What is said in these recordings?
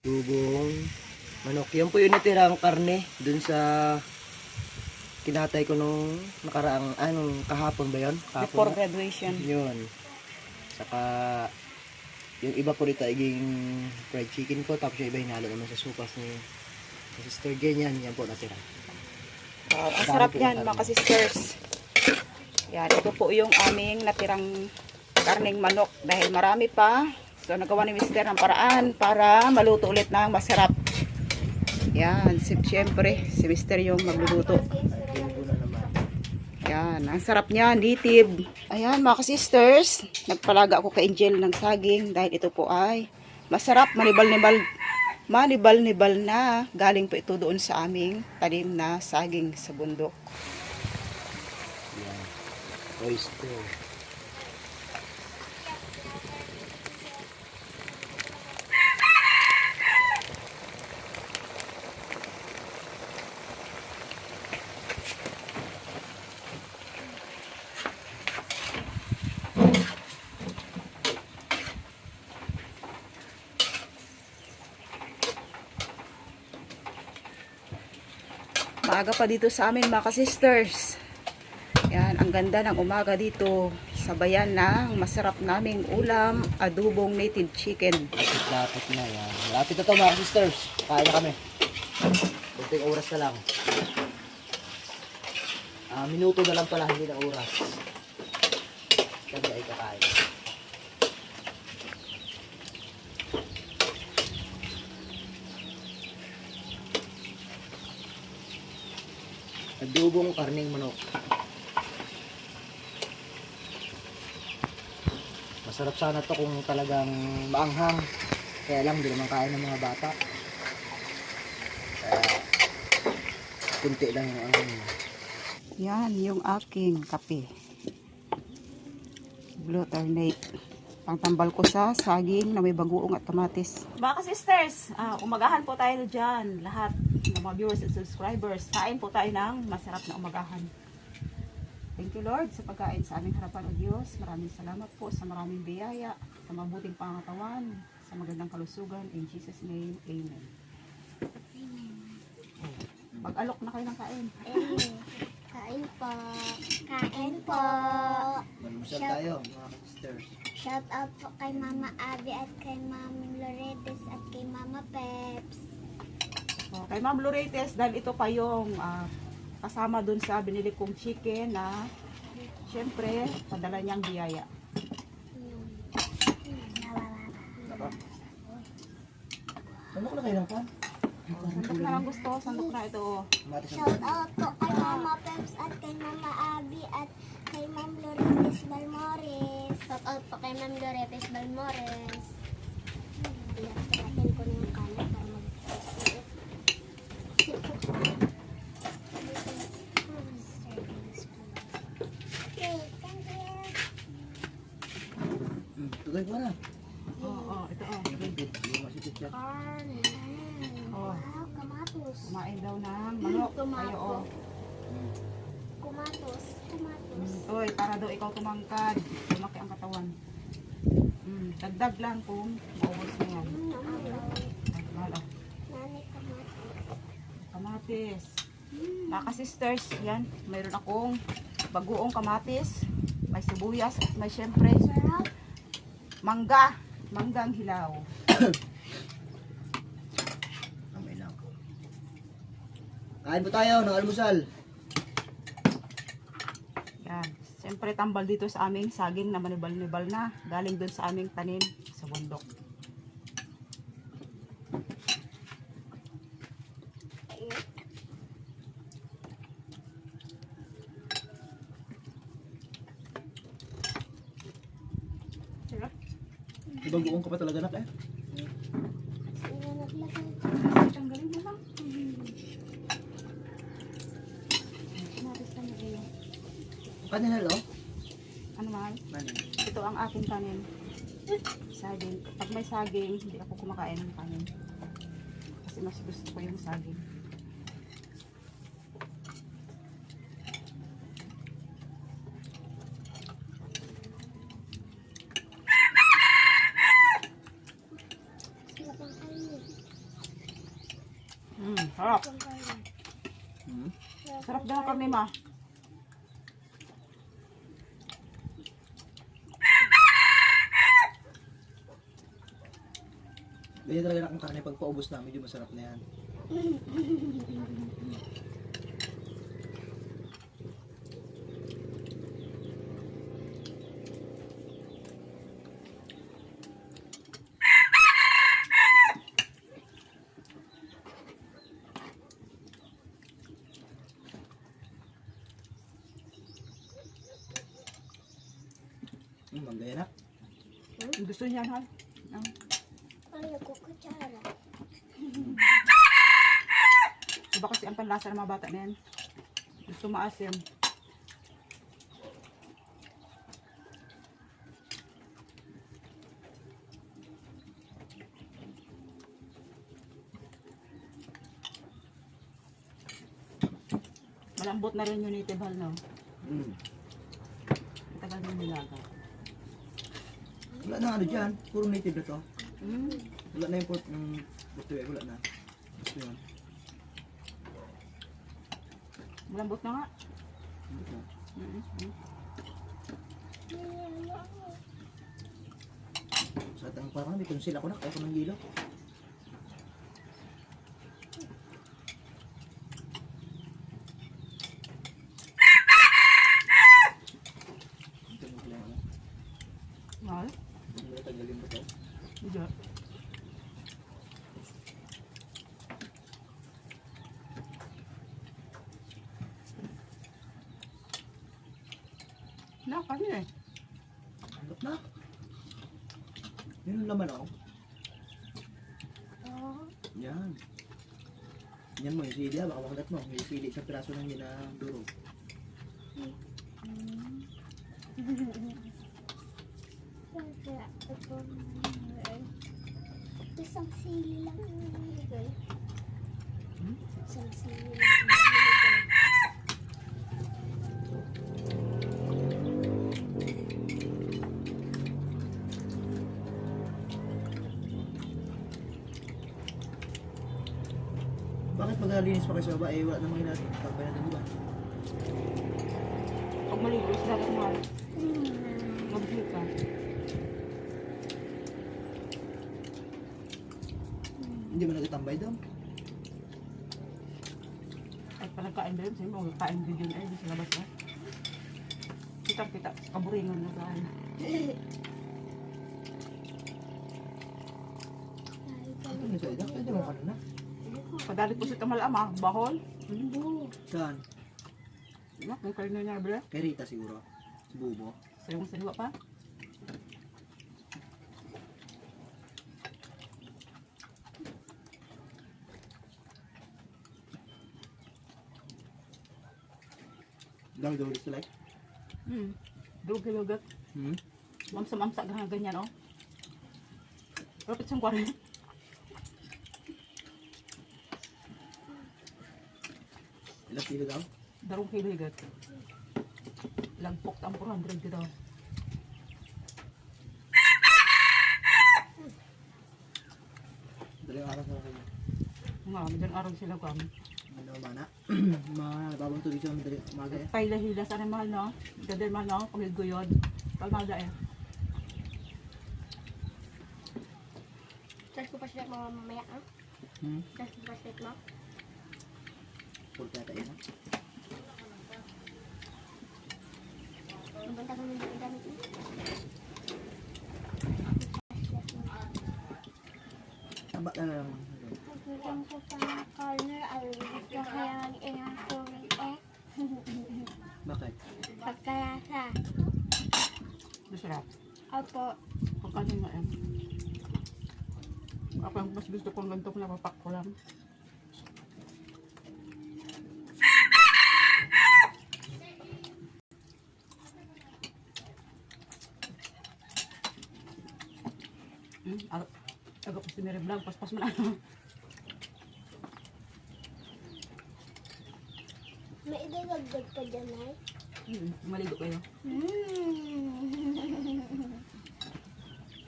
Dugong manok. Yan po yung natirang karne dun sa kinatay ko nung nakaraang, kahapon ba yun? Before Na? graduation. Yun. Saka, yung iba po dito, iging fried chicken ko. Tapos yung iba hinalo naman sa supas ni Sister Ganyan. Yan po natira. Ang sarap yan mga sisters. Yan, ito po yung aming natirang karneng manok. Dahil marami pa. So, nagawa ni Mr. ng paraan para maluto ulit ng masarap. Yan, siyempre, si Mr. yung magluluto. Yan, ang sarap niya, native. Ayan, mga sisters, nagpalaga ako kay Angel ng saging dahil ito po ay masarap, manibal-nibal na. Galing po ito doon sa aming tanim na saging sa bundok. Yan. Oyster. Maaga pa dito sa amin mga sisters. Yan, ang ganda ng umaga dito. Sabayan ng masarap naming ulam, adobong native chicken. Lapit na yan. Malapit na to mga sisters. Kain na kami. Kunting oras na lang. Minuto na lang pala, hindi na oras. Kami ay kakain. Adobong karneng manok. Masarap sana to kung talagang maanghang. Kaya lang, di naman kaya ng mga bata. Kaya, kunti lang yung Yan, yung aking kape. Glutarnate. Pangtambal ko sa saging na may bagoong at kamatis. Mga sisters, umagahan po tayo dyan. Lahat ng mga viewers at subscribers. Kain po tayo ng masarap na umagahan. Thank you Lord sa pagkain sa aming harapan o Diyos. Maraming salamat po sa maraming biyaya, sa mabuting pangatawan, sa magandang kalusugan. In Jesus' name, Amen. Mag-alok na kayo ng kain. Kain po. Kain po. Manumusal tayo, mga sisters. Shout out po kay Mama Abby at kay Ma'am Loretes at kay Mama Peps. So, kay Ma'am Loretes, dahil ito pa yung kasama dun sa binili kong chicken na syempre, padala niyang biyaya. Sandok na kayo ng pan? Sandok na lang gusto, sandok na ito. Shout out po kay Mama Peps at kay Mama Abby at kay Ma'am Loretes Balmores. Shout out po kay Ma'am Loretes Balmores. Natin ko na yung kanin para mag-isip. Tugay ko na. Oo, ito Kanin. Oh. Wow, kamatos. Kumain daw ng manok. Tomato. Ayo, Kumatos. Kumatos. Toy, para daw ikaw tumangkad. Lumaki ang katawan. Dagdag lang kung maubos mo yan. Mahal. Nani kamatos. Kamatis. Mga sisters, yan. Mayroon akong bagoong kamatis. May sibuyas at may syempre Sarap. mangga. Manggang hilaw. Kamay lang. Kain po tayo ng almusal. Yan. Siyempre tambal dito sa aming saging na manibal-nibal na. Galing dun sa aming tanim sa bundok. Sarap. Ibang buong ka pa talaga nak eh. Sino naglagay? Tanggalin mo lang. Kamatis lang na ganyan. Kanin na lo? Ano man? Kanin. Ito ang aking kanin. Saging. Pag may saging, hindi ako kumakain ng kanin. Kasi mas gusto ko yung saging. Sila pang kain. Sarap. Yung karne. Hmm? Sarap daw ang karne, ma. Ganyan talaga akong karne pag paubos na, medyo masarap na yan. Manggaya na. Gusto niya, ha? Ayaw ko kutsara. Iba kasi ang panlasa ng mga bata na yan. Gusto maasim. Malambot na rin yung native hal, no? Mm. Tagal ng nilaga. Wala na ano dyan, puro native na to. Mm. Wala na import ng gusto eh, wala na. Gusto yun. Malambot na nga. Ito. Sa atang parang may konsil ako na, kaya ko ng ilaw. Ito mo pala ano. Mahal? Hindi mo tagalin ba ito? Hindi. Na, kasi eh. Hanggat na. Yun ang laman ako. Oh. Yan. Yan mo, yung sili baka makagat mo. Yung sili sa piraso ng yun na durog. Kaya ito. Isang sili lang ang nilagay. Isang sili lang ang nilagay. Bakit maglalinis pa kayo sa baba? Eh, wala namang natin. Tambay natin ba? Pag maligo, is dagat mahal. Mag-view ka. Hindi mo nagtambay doon? Ay, panagkain ba yun? Sa'yo, magkain din yun. Ay, di sa labas na. Kita-kita. Kaburingan na tayo. Ito na sa ida. Pwede mo kanina. Padali po si Kamal Ama. Bahol. Saan? Diba? Kung kayo na niya, bro. Kay Rita siguro. Si Bubo. Sa'yo mong saliwa pa. Dami daw gusto like. Dugay-dugat. Hmm? Mamsa-mamsa ganyan, oh. Rapit siyang kwaryo. Ilang kilo daw? Darong kilo higat. Lagpok ang 400 dito. Dali ang araw sa kanya. Nga, medyan araw sila ko. Ano mana? Mababang tubig sa madali umaga eh. Paila-hila sa rin mahal, no? Gadal mahal, no? Pamilguyod. Palmada eh. Tapos ko pa sila mamaya, ah? Hmm? Tapos ko pa sila mo? Puro kaya tayo na. Nabanta ko nung damit mo. Tamba na lang. Pagkakang ko pa ng corner, ay gusto kaya ang tubig eh. Bakit? Pagkalasa. Masarap. Opo. Pagkano nga yan. Ako yung mas gusto kong ganito na papak ko lang. Aga pa si Mary Vlog, paspas mo na. May idagagdag pa dyan, ay? Maligo kayo.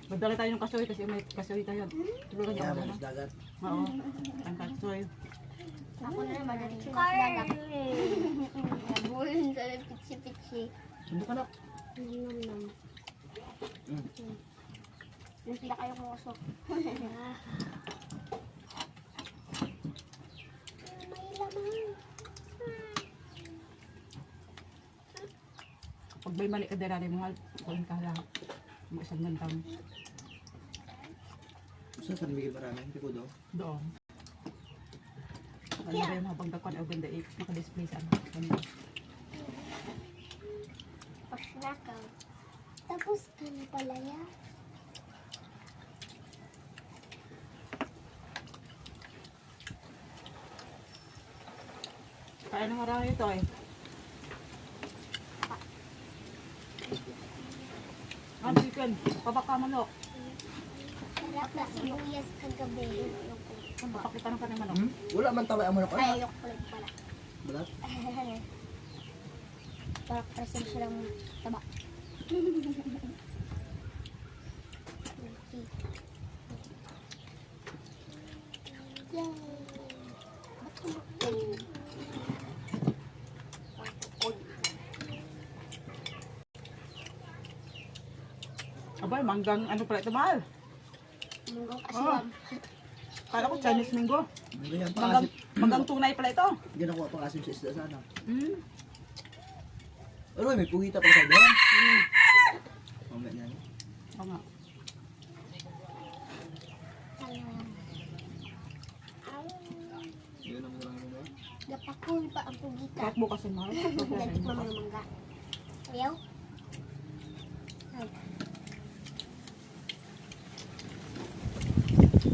Magdala tayo ng kasoy kasi may kasoy tayo. Tulungan niyo Kaya ako malis na. dagat. Oo, ang kasoy. Ako na naman ang dagat. Nabulin sa pitsi-pitsi. Sundo ka na. Nam-nam-nam. Yung sila kayo kusok. May laman. Pag may mali ka din natin, mahal, kuhin ka lang. Mga isang gandang Saan ka nabigay marami? Hindi ko daw. doon. Ano ba yung mga pagdakon o ganda naka-display sa ano? Ganda. Pagnakaw. Tapos kan pala yan. Kaya nang marami ito eh. Ano chicken? Pabaka manok. Sarap na sibuyas kagabi. Ang papakita ng kanang manok. Wala man tawag ang manok. Ay, ayok pala pala. Balat? Parang present siya ng taba. Yay! Abay, manggang ano pala ito mahal? Munggong Ah. kasiwam. Kala ko Chinese mango. Ganyan Manggang, manggang tunay pala ito. Ganyan ako pang-asim sa isda sana. Hmm. Pero may pugita pa sa doon. Mamaya na. Oo nga. Yun ang murang ano. Gapakul pa ang pugita. Kahit bukas yung mahal. Dalit mo mga mangga. Ayaw?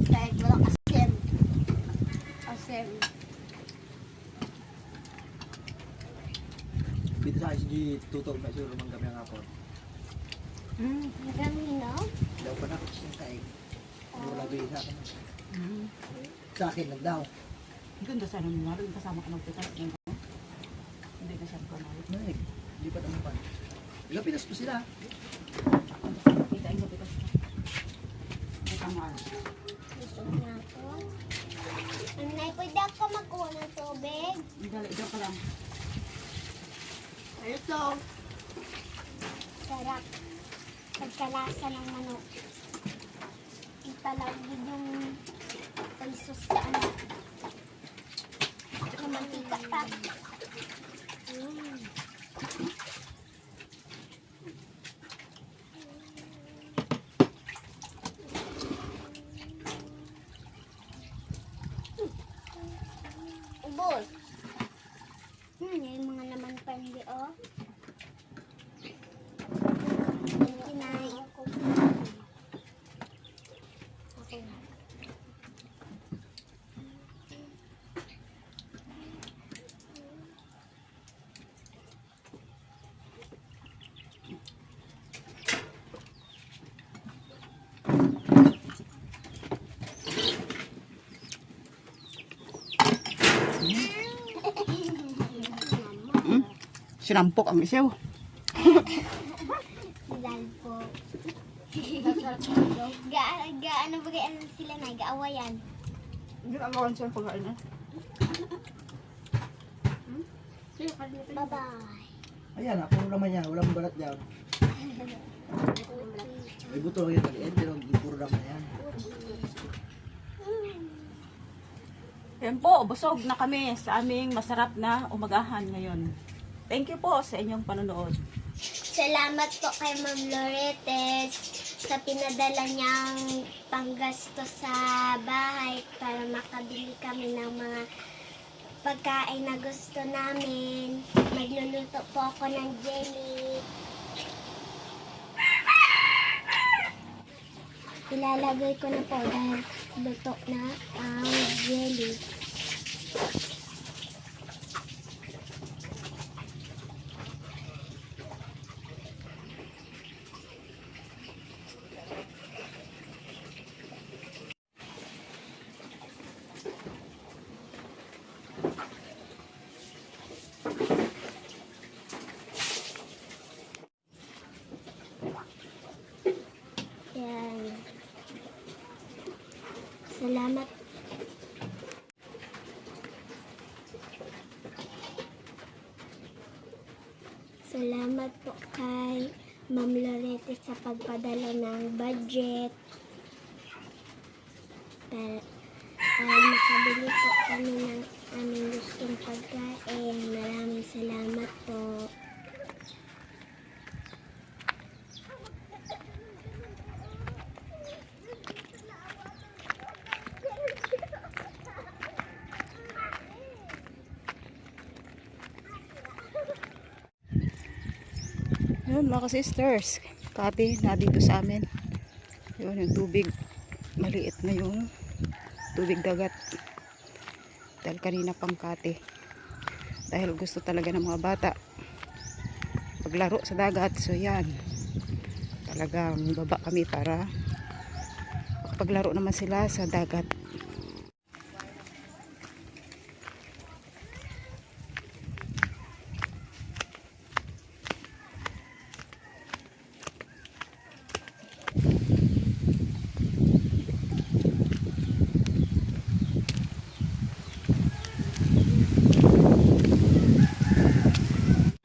Kahit walang asin. Asin. Bito sa akin si Tutog na siguro mang kami ang hapon. Hmm. Hanggang hinaw? Daw pa na ako siya kain. Wala ba sa akin. Hmm. Sa akin lang daw. Ang ganda sana nung mahal. Yung kasama ka magpitas. Hindi na siya mahal. Nay, lipat ang pan. Pinas po sila. Kita yung magpitas. Ito mahal. Gusto ko na ako. Anay, pwede ako magkuha ng tubig? Dali, ito ka lang. Ito. Sarap. Pagkalasa ng manok. Italagid yung paisos sa ano. Yung mantika pa. Ubos. Yung mga naman pa hindi, oh. Kinain ko. Okay. Sinampok ang isaw. Dahil po. Gaano ba ano sila na? Gaawayan. Ginagawan siya ang pagkain eh. Bye-bye. Ayan, puro naman yan. Walang balat dyan. May buto lang yung maliit, pero puro naman yan. Yan po, busog na kami sa aming masarap na umagahan ngayon. Thank you po sa inyong panonood. Salamat po kay Ma'am Loretes sa pinadala niyang panggasto sa bahay para makabili kami ng mga pagkain na gusto namin. Magluluto po ako ng jelly. Ilalagay ko na po dahil luto na ang jelly. Yan. Salamat. Salamat po kay Ma'am Lorette sa pagpadala ng budget. Makabili po kami ng aming gustong pagkain. Maraming salamat po. Yun mga sisters, Kati na dito sa amin. Yun yung tubig, maliit na yung tubig dagat. Dahil kanina pang Kati. Dahil gusto talaga ng mga bata paglaro sa dagat. So yan, talagang baba kami para makapaglaro naman sila sa dagat.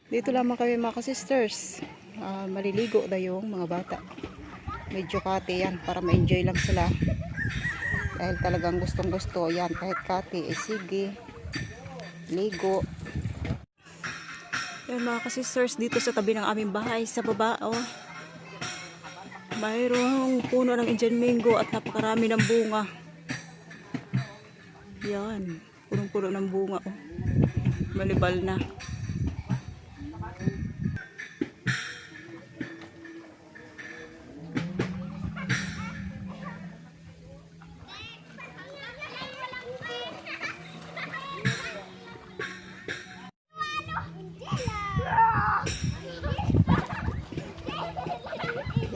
Dito lamang kami mga sisters. Maliligo na yung mga bata. Medyo Kati yan para ma-enjoy lang sila. Dahil talagang gustong gusto yan. Kahit Kati, sige. Ligo. Yan mga sisters, dito sa tabi ng aming bahay sa baba. Oh. Mayroong puno ng Indian mango at napakarami ng bunga. Yan. Punong-puno ng bunga. Oh. Malibal na.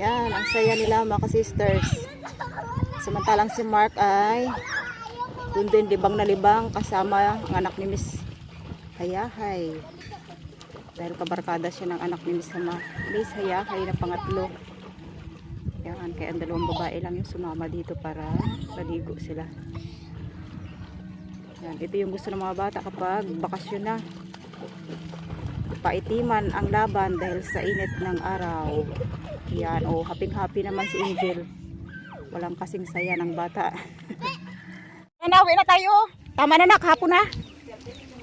Yan, ang saya nila mga sisters. Samantalang si Mark ay doon din libang na libang kasama ang anak ni Miss Hayahay. Dahil kabarkada siya ng anak ni Miss Hayahay na pangatlo. Yan, kaya ang dalawang babae lang yung sumama dito para maligo sila. Yan, ito yung gusto ng mga bata kapag bakasyon na. Paitiman ang laban dahil sa init ng araw. Yan, oh, happy naman si Angel. Walang kasing saya ng bata. Uwi na tayo. Tama na nak, hapon na.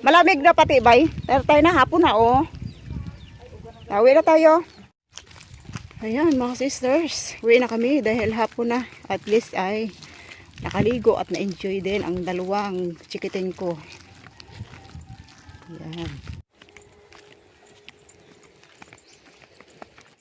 Malamig na pati, bay. Pero tayo na, hapon na, oh. Uwi na tayo. Ayan, mga sisters. Uwi na kami dahil hapon na. At least ay nakaligo at na-enjoy din ang dalawang chikiting ko. Yan.